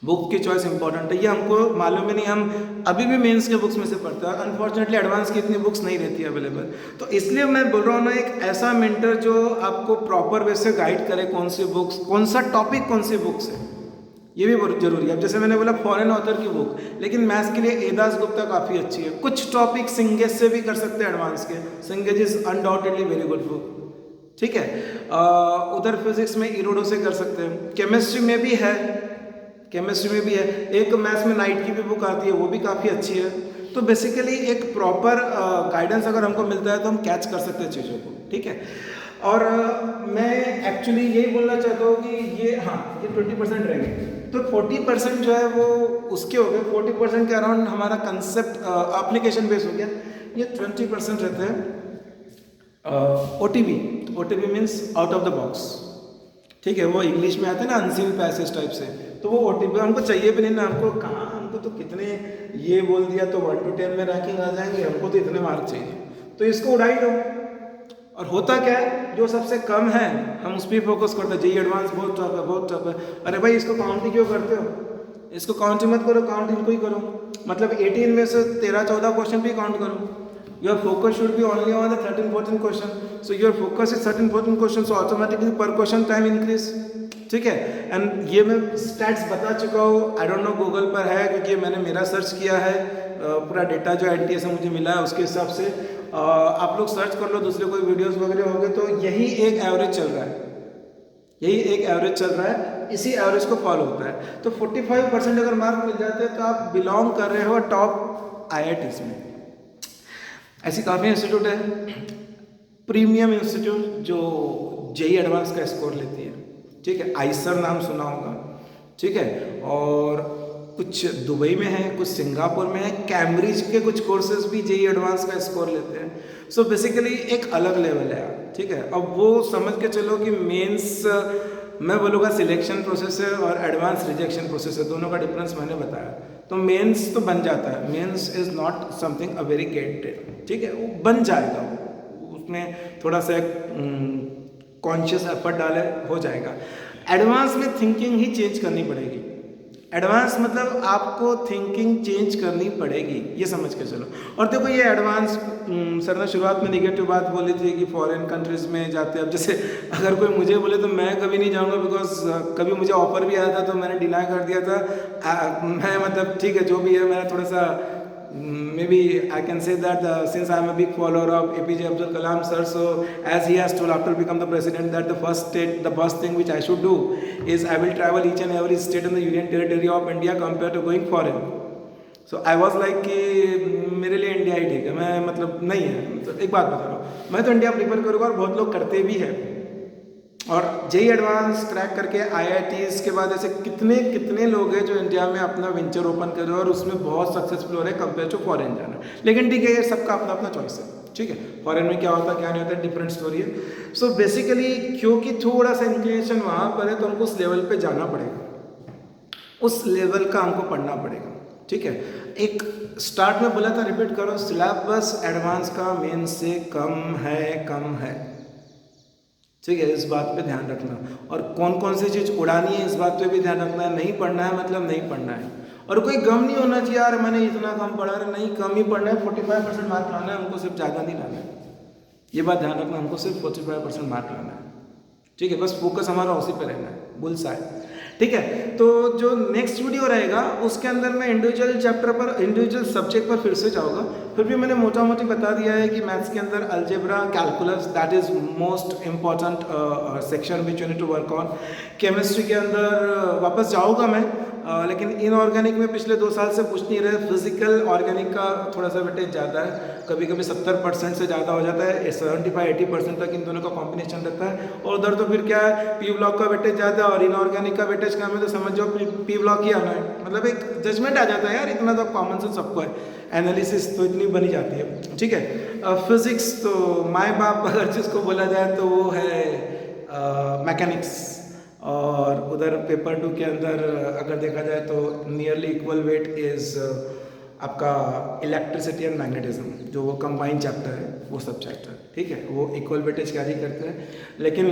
बुक की चॉइस इंपॉर्टेंट है, ये हमको मालूम ही नहीं, हम अभी भी मेंस के बुक्स में से पढ़ते हैं, अनफॉर्चुनेटली एडवांस की इतनी बुक्स नहीं रहती अवेलेबल। तो इसलिए मैं बोल रहा हूँ ना, एक ऐसा मेंटर जो आपको प्रॉपर वे से गाइड करे, कौन सी बुक्स, कौन सा टॉपिक, कौन सी बुक्स है, ये भी बहुत जरूरी है। अब जैसे मैंने बोला फॉरेन ऑथर की बुक, लेकिन मैथ्स के लिए एदास गुप्ता काफ़ी अच्छी है। कुछ टॉपिक सिंगेज से भी कर सकते हैं एडवांस के, Cengage is undoubtedly very good book, ठीक है। उधर फिजिक्स में इरोडो से कर सकते हैं, केमिस्ट्री में भी है, केमिस्ट्री में भी है, एक मैथ्स में नाइट की भी बुक आती है, वो भी काफ़ी अच्छी है। तो बेसिकली एक प्रॉपर गाइडेंस अगर हमको मिलता है तो हम कैच कर सकते हैं चीज़ों को, ठीक है। और मैं एक्चुअली यही बोलना चाहता हूँ कि ये, हाँ, ये 20% रहेंगे, तो 40% जो है वो उसके हो गए, 40% के अराउंड हमारा कंसेप्ट एप्लीकेशन बेस हो गया। ये 20% रहते हैं OTB, OTB means out of the box, ठीक है, वो इंग्लिश में आते हैं ना अनसीन पैसेज टाइप से, तो वो OTB हमको चाहिए भी नहीं ना, हमको कहाँ, हमको तो कितने ये बोल दिया तो 1 to 10 में रैंकिंग आ जाएंगे, हमको तो इतने मार्क चाहिए, तो इसको उड़ा ही दो। और होता क्या है, जो सबसे कम है हम उस पर फोकस करते हैं, जेईई एडवांस बहुत टफ है, बहुत टफ है, अरे भाई इसको काउंट ही क्यों करते हो, इसको काउंट ही मत करो, काउंट इनको ही करो, मतलब 18 में से 13-14 क्वेश्चन भी काउंट करो। Your focus should be only on the 13-14 question. So your focus is 13-14 question. So automatically per question time increase. ठीक है। एंड ये मैं स्टैट्स बता चुका हूँ, आई डोंट नो गूगल पर है क्योंकि मैंने मेरा सर्च किया है, पूरा डेटा जो NTA से मुझे मिला है उसके हिसाब से आप लोग सर्च कर लो, दूसरे कोई वीडियोस वगैरह होंगे, तो यही एक एवरेज चल रहा है, यही एक एवरेज चल रहा है, इसी एवरेज को फॉलो होता है। तो 45% अगर मार्क मिल जाते हैं तो आप बिलोंग कर रहे हो टॉप IITs में। ऐसी काफ़ी इंस्टीट्यूट है, प्रीमियम इंस्टीट्यूट जो जेईई एडवांस का स्कोर लेती है, ठीक है, आइसर नाम सुना होगा, ठीक है, और कुछ दुबई में है, कुछ सिंगापुर में है, कैम्ब्रिज के कुछ कोर्सेज भी जेईई एडवांस का स्कोर लेते हैं। सो बेसिकली एक अलग लेवल है, ठीक है। अब वो समझ के चलो कि मेंस, मैं बोलूँगा सिलेक्शन प्रोसेस है और एडवांस रिजेक्शन प्रोसेस है, दोनों का डिफरेंस मैंने बताया। तो मेंस तो बन जाता है, Mains is not something a very gated, ठीक है, वो बन जाएगा, उसमें थोड़ा सा कॉन्शियस एफर्ट डाले हो जाएगा। एडवांस में थिंकिंग ही चेंज करनी पड़ेगी, एडवांस मतलब आपको थिंकिंग चेंज करनी पड़ेगी, ये समझ के चलो। और देखो ये एडवांस, सर ने शुरुआत में निगेटिव बात बोली थी कि फॉरेन कंट्रीज़ में जाते हैं। अब जैसे अगर कोई मुझे बोले तो मैं कभी नहीं जाऊंगा, बिकॉज कभी मुझे ऑफर भी आया था तो मैंने डिनाई कर दिया था। मैं मतलब ठीक है जो भी है, मेरा थोड़ा सा maybe I can say that since I am a big follower of APJ Abdul Kalam sir, so as he has told after become the president that the first thing which I should do is I will travel each and every state in the Union Territory of India compared to going foreign. So I was like कि मेरे लिए इंडिया ही ठीक है, मैं मतलब नहीं है, मतलब एक बात बता रहा हूँ, मैं तो इंडिया प्रीफर करूँगा और बहुत लोग करते भी हैं, और जेई एडवांस क्रैक करके आईआईटीज के बाद ऐसे कितने कितने लोग हैं जो इंडिया में अपना वेंचर ओपन कर रहे हैं और उसमें बहुत सक्सेसफुल हो रहे हैं कंपेयर टू फॉरेन जाना। लेकिन ठीक है, ये सबका अपना अपना चॉइस है, ठीक है। फॉरेन में क्या होता है क्या नहीं होता है डिफरेंट स्टोरी है। सो बेसिकली क्योंकि थोड़ा सा इंक्लिनेशन वहाँ पर है तो हमको उस लेवल पे जाना पड़ेगा, उस लेवल का हमको पढ़ना पड़ेगा, ठीक है। एक स्टार्ट में बोला था, रिपीट करो, सिलेबस एडवांस का मेन से कम है, ठीक है। इस बात पे ध्यान रखना, और कौन कौन सी चीज़ उड़ानी है इस बात पे भी ध्यान रखना है। नहीं पढ़ना है मतलब नहीं पढ़ना है, और कोई गम नहीं होना चाहिए यार मैंने इतना कम पढ़ा है, नहीं कम ही पढ़ना है। 45% मार्क लाना है हमको, सिर्फ ज़्यादा नहीं लाना है, ये बात ध्यान रखना। हमको सिर्फ 45% मार्क लाना है, ठीक है। बस फोकस हमारा उसी पे रहना है, बुलसाय, ठीक है। तो जो नेक्स्ट वीडियो रहेगा उसके अंदर मैं इंडिविजुअल चैप्टर पर, इंडिविजुअल सब्जेक्ट पर फिर से जाऊँगा। फिर भी मैंने मोटा मोटी बता दिया है कि मैथ्स के अंदर algebra, calculus, that is most important section which you need to work on. Chemistry के अंदर वापस जाऊँगा मैं, लेकिन इनऑर्गेनिक में पिछले 2 साल से पूछ नहीं रहे। फिजिकल ऑर्गेनिक का थोड़ा सा वेटेज ज़्यादा है, कभी कभी 70% से ज़्यादा हो जाता है, 75-80% तक इन दोनों का कॉम्बिनेशन रहता है। और उधर तो फिर क्या है, पी ब्लॉक का वेटेज ज़्यादा है और इनऑर्गेनिक का वेटेज कम है, तो समझ जाओ पी ब्लॉक ही आना है। मतलब एक जजमेंट आ जाता है यार, इतना तो कॉमन सेंस सबको है, एनालिसिस तो इतनी बनी जाती है, ठीक है। फिजिक्स तो माए बाप अगर जिसको बोला जाए तो वो है मैकेनिक्स, और उधर पेपर 2 के अंदर अगर देखा जाए तो नियरली इक्वल वेट इज आपका इलेक्ट्रिसिटी एंड मैग्नेटिज्म, जो वो कंबाइंड चैप्टर है, वो सब चैप्टर, ठीक है, वो इक्वल वेटेज कैरी करते हैं। लेकिन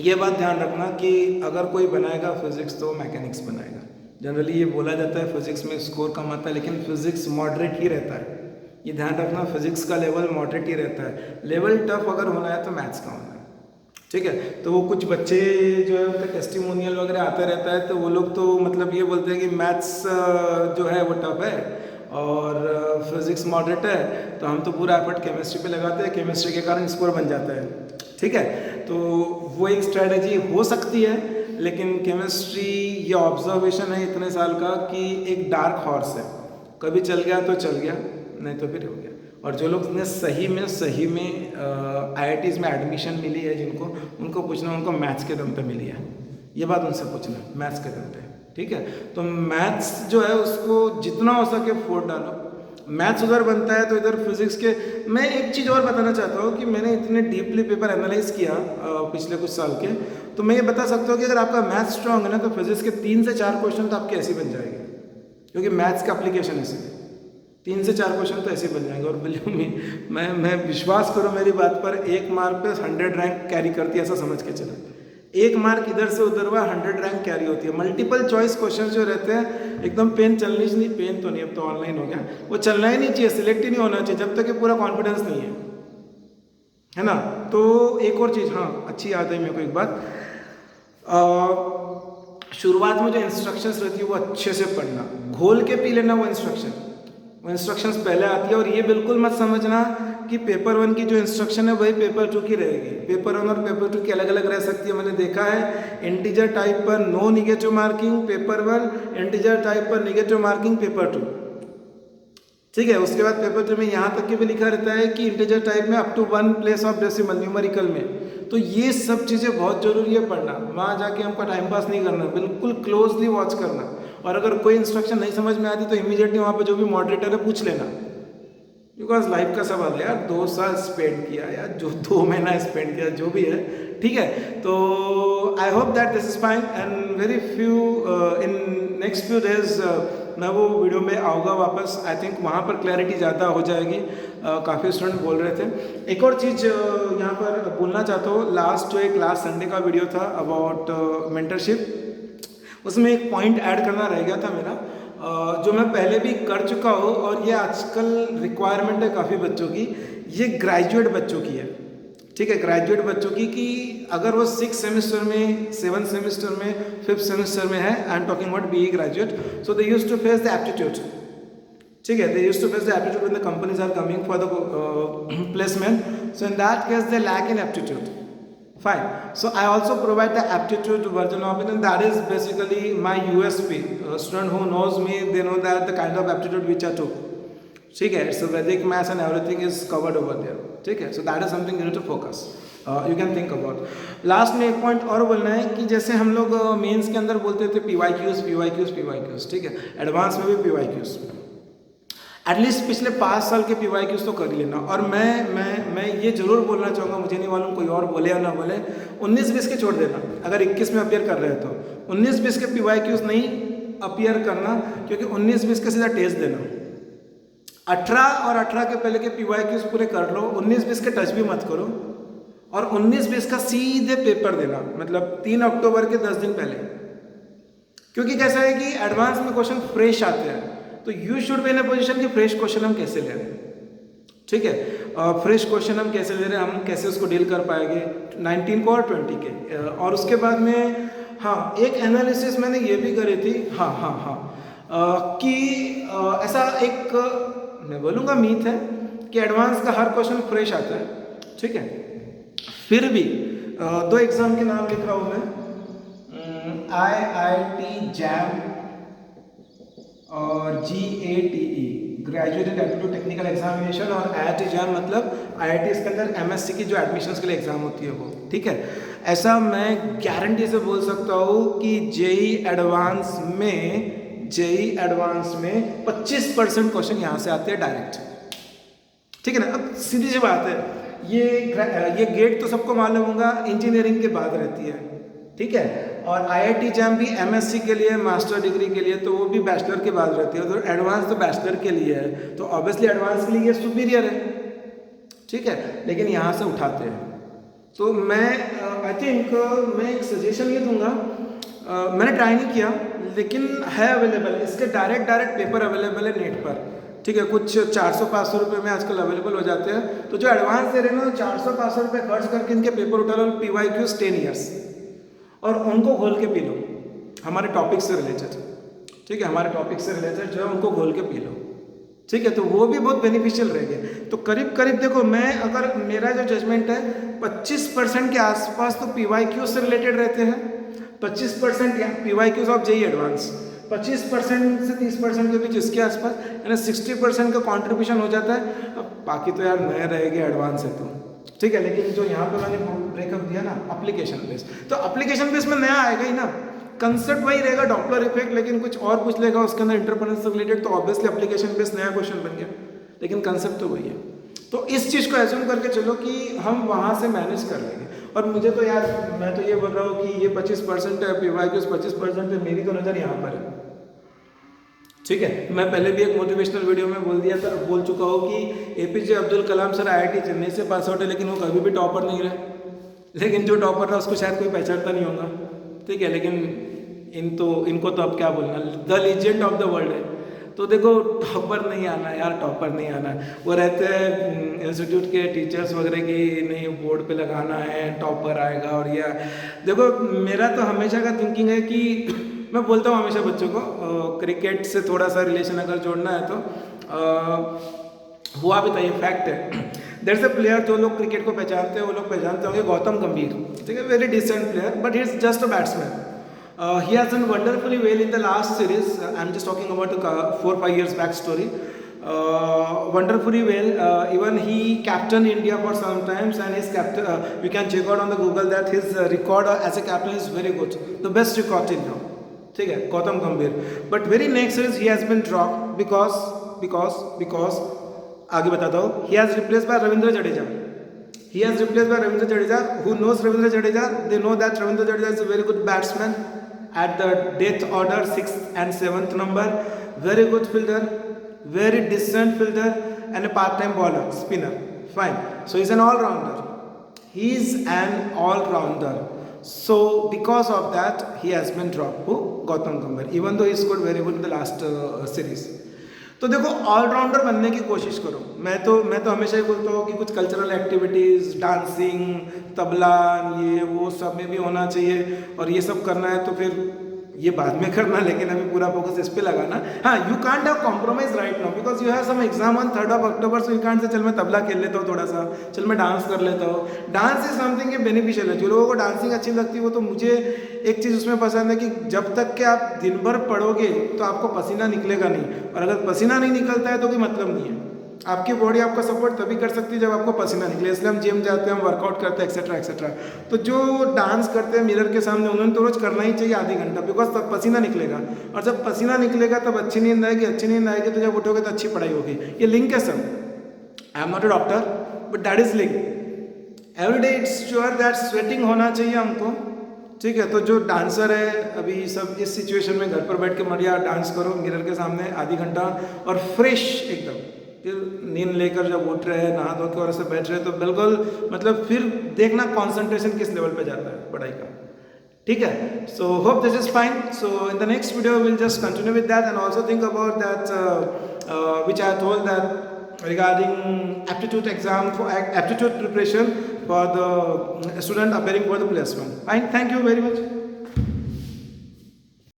ये बात ध्यान रखना कि अगर कोई बनाएगा फिजिक्स तो मैकेनिक्स बनाएगा। जनरली ये बोला जाता है फिजिक्स में स्कोर कम आता है, लेकिन फिजिक्स मॉडरेट ही रहता है, ये ध्यान रखना। फिजिक्स का लेवल मॉडरेट ही रहता है, लेवल टफ अगर होना है तो मैथ्स का होना है, ठीक है। तो वो कुछ बच्चे जो है उनका टेस्टिमोनियल वगैरह आता रहता है, तो वो लोग तो मतलब ये बोलते हैं कि मैथ्स जो है वो टफ है और फिजिक्स मॉडरेट है, तो हम तो पूरा एफर्ट केमिस्ट्री पे लगाते हैं, केमिस्ट्री के कारण स्कोर बन जाता है, ठीक है। तो वो एक स्ट्रैटेजी हो सकती है, लेकिन केमिस्ट्री ये ऑब्जर्वेशन है इतने साल का कि एक डार्क हॉर्स है, कभी चल गया तो चल गया, नहीं तो फिर हो गया। और जो लोग ने सही में आईआईटीज़ में एडमिशन मिली है जिनको, उनको पूछना उनको मैथ्स के दम पे मिली है, ये बात उनसे पूछना, मैथ्स के दम पे, ठीक है। तो मैथ्स जो है उसको जितना हो सके फोड़ डालो। मैथ्स उधर बनता है तो इधर फिजिक्स के। मैं एक चीज़ और बताना चाहता हूँ कि मैंने इतने डीपली पेपर एनालाइज किया पिछले कुछ साल के, तो मैं ये बता सकता हूँ कि अगर आपका मैथ्स स्ट्रांग है ना, तो फिजिक्स के 3 से 4 क्वेश्चन तो आपके ऐसे बन जाएंगे, क्योंकि मैथ्स का एप्लीकेशन ऐसे 3 से 4 क्वेश्चन तो ऐसे बन जाएंगे। और बिलीव मी, मैं विश्वास करो मेरी बात पर, 1 मार्क पे 100 रैंक कैरी करती है, ऐसा समझ के चला। 1 मार्क इधर से उधर हुआ, 100 रैंक कैरी होती है। मल्टीपल चॉइस क्वेश्चन जो रहते हैं, एकदम पेन चलनी चाहिए, पेन तो नहीं, अब तो ऑनलाइन हो गया, वो चलना ही नहीं चाहिए, सिलेक्ट ही नहीं होना चाहिए जब तक कि पूरा कॉन्फिडेंस नहीं है ना। तो एक और चीज़, हाँ अच्छी याद है मेरे को एक बात, शुरुआत में जो इंस्ट्रक्शंस रहती है वो अच्छे से पढ़ना, घोल के पी लेना वो इंस्ट्रक्शंस पहले आती है। और ये बिल्कुल मत समझना कि पेपर 1 की जो इंस्ट्रक्शन है वही पेपर 2 की रहेगी। पेपर 1 और पेपर 2 की अलग अलग रह सकती है, मैंने देखा है। इंटीजर टाइप पर no negative marking paper 1, integer type पर निगेटिव मार्किंग पेपर 2, ठीक है। उसके बाद पेपर 2 में यहाँ तक के भी लिखा रहता है कि इंटीजर टाइप में up to 1 place of decimal numerical में। तो ये सब चीज़ें बहुत जरूरी है पढ़ना, वहाँ जाके हमको टाइम पास नहीं करना, बिल्कुल क्लोजली वॉच करना। और अगर कोई इंस्ट्रक्शन नहीं समझ में आती तो इमीडिएटली वहाँ पे जो भी मॉडरेटर है पूछ लेना, बिकॉज लाइफ का सवाल है यार। 2 साल स्पेंड किया यार, जो 2 महीना स्पेंड किया, जो भी है, ठीक है। तो I hope that this is fine and very few in next few days मैं वो वीडियो में आऊँगा वापस। आई थिंक वहाँ पर क्लैरिटी ज़्यादा हो जाएगी। काफ़ी स्टूडेंट बोल रहे थे। एक और चीज़ यहाँ पर बोलना चाहता हूँ, लास्ट जो एक लास्ट संडे का वीडियो था अबाउट मेंटरशिप, उसमें एक पॉइंट ऐड करना रह गया था मेरा, जो मैं पहले भी कर चुका हूँ और ये आजकल रिक्वायरमेंट है काफ़ी बच्चों की। ये ग्रेजुएट बच्चों की है, ठीक है, ग्रेजुएट बच्चों की, कि अगर वो 6 सेमेस्टर में, 7 सेमेस्टर में, 5th सेमेस्टर में है, I am talking about BE graduate, so they used to face the aptitude, ठीक है, they used to face the aptitude when the companies are coming for the placement, so in that case they lack in aptitude. Fine. So I also provide the aptitude version of it, and that is basically my USP. A student who knows me, they know that the kind of aptitude which I took. ठीक है, it's a Vedic maths and everything is covered over there. ठीक है, so that is something you need to focus. You can think about. Last में एक पॉइंट और बोलना है कि जैसे हम लोग मेंस के अंदर बोलते थे PYQs, ठीक है, एडवांस में भी PYQs, एटलीस्ट पिछले 5 साल के PYQs तो कर लेना। और मैं ये जरूर बोलना चाहूँगा, मुझे नहीं मालूम कोई और बोले या ना बोले, 19-20 के छोड़ देना। अगर 21 में अपियर कर रहे हो तो 19-20 के PYQs नहीं अपियर करना, क्योंकि 19-20 का सीधा टेस्ट देना। 18 और 18 के पहले के PYQs पूरे कर लो, 19-20 के टच भी मत करो, और 19-20 का सीधे पेपर देना, मतलब 3 अक्टूबर के 10 दिन पहले। क्योंकि कैसा है कि एडवांस में क्वेश्चन फ्रेश आते हैं, तो you should be in a position कि फ्रेश क्वेश्चन हम कैसे ले रहे हैं, ठीक है, फ्रेश क्वेश्चन हम कैसे ले रहे हैं, हम कैसे उसको डील कर पाएंगे 19 को और 20 के। और उसके बाद में हाँ, एक एनालिसिस मैंने ये भी करी थी, कि ऐसा एक मैं बोलूँगा मीथ है कि एडवांस का हर क्वेश्चन फ्रेश आता है, ठीक है। फिर भी 2 एग्जाम के नाम लिख रहा हूँ मैं, IIT जैम और GATE, graduated aptitude technical examination, और IIT जैम मतलब IIT इसके अंदर MSc की जो एडमिशन्स के लिए एग्जाम होती है वो, ठीक है। ऐसा मैं गारंटी से बोल सकता हूँ कि जेई एडवांस में 25% क्वेश्चन यहाँ से आते हैं डायरेक्ट, ठीक है ना। अब सीधी सी बात है, ये गेट तो सबको मालूम होगा, इंजीनियरिंग के बाद रहती है, ठीक है। और IIT जैम भी MSc के लिए, मास्टर डिग्री के लिए, तो वो भी बैचलर के बाद रहती है। तो एडवांस तो बैचलर के लिए है, तो ऑब्वियसली एडवांस के लिए ये सुपीरियर है, ठीक है, लेकिन यहाँ से उठाते हैं। तो मैं आई थिंक मैं एक सजेशन ये दूंगा, मैंने ट्राई नहीं किया लेकिन है अवेलेबल, इसके डायरेक्ट पेपर अवेलेबल है नेट पर, ठीक है। कुछ 400-500 रुपये में आजकल अवेलेबल हो जाते हैं। तो जो एडवांस दे रहे हैं ना, 400-500 रुपये खर्च करके इनके पेपर उठा लो, PYQs 10 ईयर्स, और उनको घोल के पी लो हमारे टॉपिक से रिलेटेड, ठीक है, हमारे टॉपिक से रिलेटेड जो है उनको घोल के पी लो, ठीक है। तो वो भी बहुत बेनिफिशियल रहेंगे। तो करीब देखो, मैं अगर मेरा जो जजमेंट है 25% के आसपास तो PYQs से रिलेटेड रहते हैं, 25% PYQs ऑफ जेई एडवांस, 25% से 30% के बीच इसके आसपास, यानी 60% का कॉन्ट्रीब्यूशन हो जाता है। अब बाकी तो यार नया रहेगा, एडवांस है तो ठीक है। लेकिन जो यहाँ पे मैंने ब्रेकअप दिया ना, एप्लीकेशन बेस, तो एप्लीकेशन बेस में नया आएगा ही ना, कंसेप्ट वही रहेगा, डॉपलर इफेक्ट, लेकिन कुछ और पूछ लेगा उसके अंदर इंटरफेरेंस से रिलेटेड, तो ऑब्वियसली एप्लीकेशन बेस नया क्वेश्चन बन गया, लेकिन कंसेप्ट तो वही है। तो इस चीज़ को एज्यूम करके चलो कि हम वहाँ से मैनेज कर लेंगे। और मुझे तो यार, मैं तो ये बोल रहा हूँ कि ये 25% है, PYQs 25% है, मेरी तो नज़र यहाँ पर है, ठीक है। मैं पहले भी एक मोटिवेशनल वीडियो में बोल चुका हूँ कि APJ Abdul Kalam sir IIT Chennai से पास आउट है, लेकिन वो कभी भी टॉपर नहीं रहे, लेकिन जो टॉपर रहा उसको शायद कोई पहचानता नहीं होगा, ठीक है। लेकिन इनको तो अब क्या बोलना, the legend of the world है। तो देखो, टॉपर नहीं आना यार, टॉपर नहीं आना। वो रहते हैं इंस्टीट्यूट के टीचर्स वगैरह की, नहीं बोर्ड पे लगाना है, टॉपर आएगा। और यह देखो, मेरा तो हमेशा का थिंकिंग है कि मैं बोलता हूँ हमेशा बच्चों को, क्रिकेट से थोड़ा सा रिलेशन अगर जोड़ना है तो हुआ भी था, ये फैक्ट है। देयर इज अ प्लेयर, जो लोग क्रिकेट को पहचानते हैं वो लोग पहचानते होंगे, गौतम गंभीर, ठीक है, very decent player, but he is just a batsman. He has done wonderfully well in the last series. I'm just talking about a 4-5 years back story. Wonderfully well. Even he captained India for some times, and his captain. You can check out on the Google that his record as a captain is very good, the best record till now. ठीक है, गौतम गंभीर. But very next series he has been dropped because आगे बताता हूँ. He has replaced by Ravindra Jadeja. He has replaced by Ravindra Jadeja. Who knows Ravindra Jadeja? They know that Ravindra Jadeja is a very good batsman. At the death order 6th and 7th number, very good fielder, very decent fielder, and a part-time bowler, spinner. Fine. So he's an all-rounder. He's an all-rounder. So because of that, he has been dropped. Who? Gautam Gambhir. Even though he scored very good in the last series. तो देखो, ऑलराउंडर बनने की कोशिश करो. मैं तो हमेशा ही बोलता हूँ कि कुछ कल्चरल एक्टिविटीज़, डांसिंग, तबला, ये वो सब में भी होना चाहिए. और ये सब करना है तो फिर ये बाद में करना, लेकिन अभी पूरा फोकस इस पे लगाना. हाँ, you can't have compromise right now because you have some exam on 3rd of October, so you can't say चल मैं तबला खेल लेता हूँ थोड़ा सा, चल मैं डांस कर लेता हूँ. डांस इज समथिंग बेनिफिशियल है. जो लोगों को डांसिंग अच्छी लगती है वो तो, मुझे एक चीज़ उसमें पसंद है कि जब तक कि आप दिन भर पढ़ोगे तो आपको पसीना निकलेगा नहीं, और अगर पसीना नहीं निकलता है तो कोई मतलब नहीं है. आपकी बॉडी आपका सपोर्ट तभी कर सकती है जब आपको पसीना निकले, इसलिए हम जिम जाते हैं, हम वर्कआउट करते हैं, एक्सेट्रा एक्सेट्रा। तो जो डांस करते हैं मिरर के सामने, उन्होंने तो रोज करना ही चाहिए आधी घंटा, बिकॉज तब पसीना निकलेगा, और जब पसीना निकलेगा तब अच्छी नींद आएगी, अच्छी नींद आएगी तो जब उठोगे तो अच्छी पढ़ाई होगी। ये लिंक है sir. I am not a doctor but that is link. Every day it's sure that sweating होना चाहिए हमको, ठीक है। तो जो डांसर है अभी सब इस सिचुएशन में घर पर बैठ के बढ़िया डांस करो मिरर के सामने आधी घंटा, और फ्रेश एकदम, फिर नींद लेकर जब उठ रहे हैं, नहा धो के और ऐसे बैठ रहे हैं, तो बिल्कुल मतलब फिर देखना कंसंट्रेशन किस लेवल पे जाता है पढ़ाई का, ठीक है। So hope this is fine. So in the next video will just continue with that and also think about that which I told that regarding aptitude exam for aptitude preparation for the student appearing for the +1. Fine, thank you very much.